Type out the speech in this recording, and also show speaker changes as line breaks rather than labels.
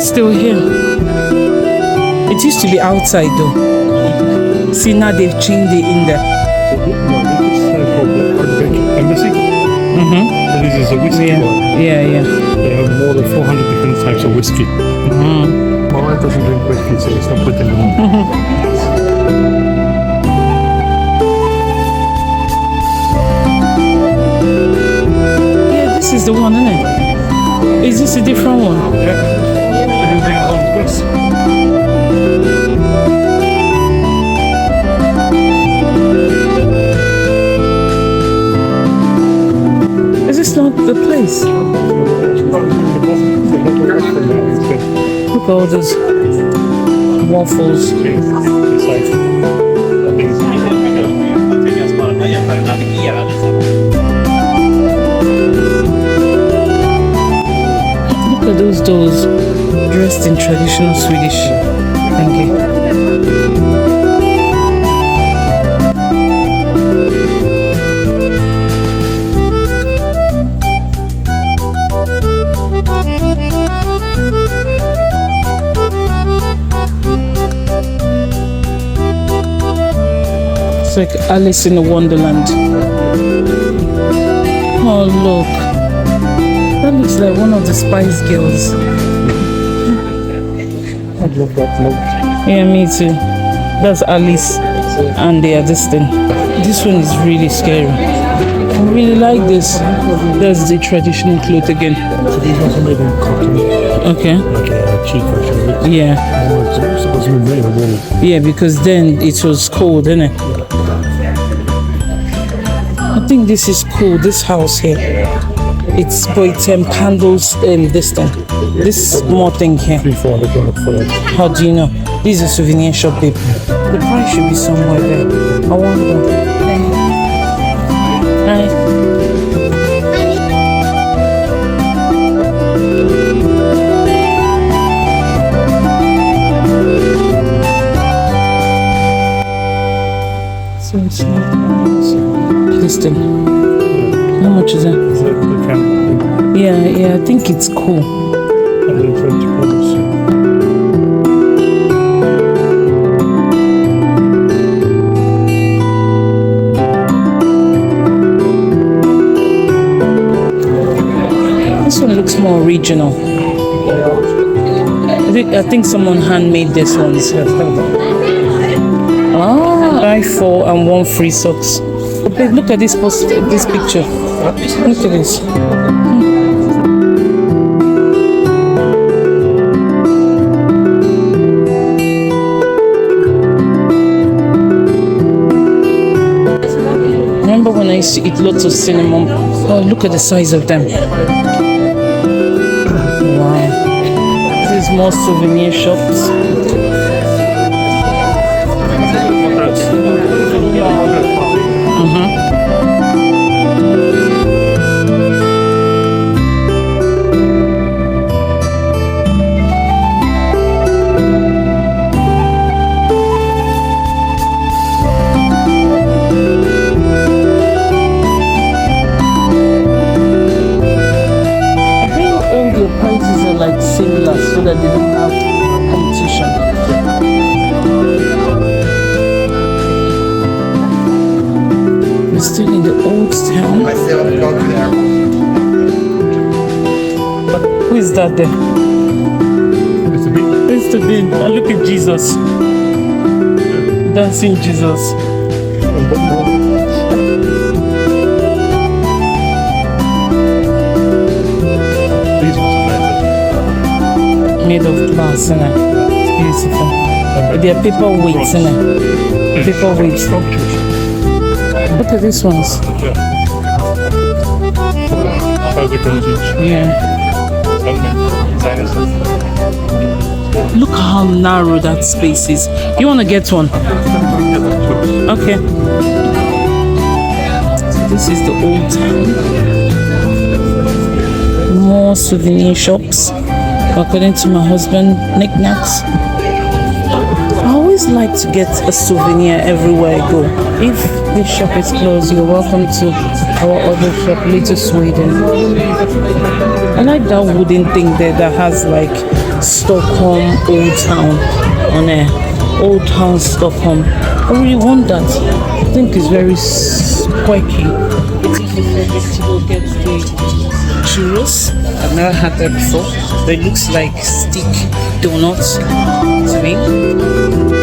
Still here. It used to be outside though. See, now they've changed it in there.
Embassy. This is a whiskey bar.
Yeah.
They have more than 400 different types of whiskey. My wife doesn't drink whiskey, so it's not put in the room.
Yeah, this is the one, isn't it? Is this a different one?
Yeah. Everything on this.
Is this not the place? Look at all those waffles. Look at those dolls dressed in traditional Swedish. Thank you. It's like Alice in the Wonderland. Oh look, that looks like one of the Spice Girls.
I love that look.
Yeah, me too. That's Alice and they are this thing. This one is really scary. I really like this. That's the traditional cloth again.
So these ones are made in cotton.
Okay.
Like a cheap version of it.
Yeah.
It's supposed to be made of wool.
Yeah, because then it was cold, isn't it? I think this is cool, this house here. It's candles this thing. This small thing here.
$300-400 for it.
How do you know? This is a souvenir shop, babe. The price should be somewhere there. I wonder. Hi. So it's this thing. How much is it?
It's like the candle.
Yeah, I think it's cool.
$120.
This one looks more original. I think someone handmade this one. Buy 4 and 1 free socks. Babe, look at this picture. Look at this. Remember when I used to eat lots of cinnamon? Oh, look at the size of them. Wow. There's more souvenir shops. Prices are like similar so that they don't have competition. We're still in the old town.
I still haven't gone there.
But who is that there?
It's a bit.
It's the bin. And look at Jesus. Dancing Jesus. Made of glass, isn't it? It's beautiful. They are paper weights, isn't it? Paper weights. Look at these ones. Yeah. Look how narrow that space is. You want to get one? Okay. So this is the old town. More souvenir shops. according to my husband, knickknacks. I always like to get a souvenir everywhere I go. If this shop is closed, you're welcome to our other shop, Little Sweden. I like that wooden thing there that has like Stockholm Old Town on there. Old Town Stockholm. I really want that. I think it's very quirky. It's easy to go get the churros. I've never had that before, but it looks like stick donuts to me.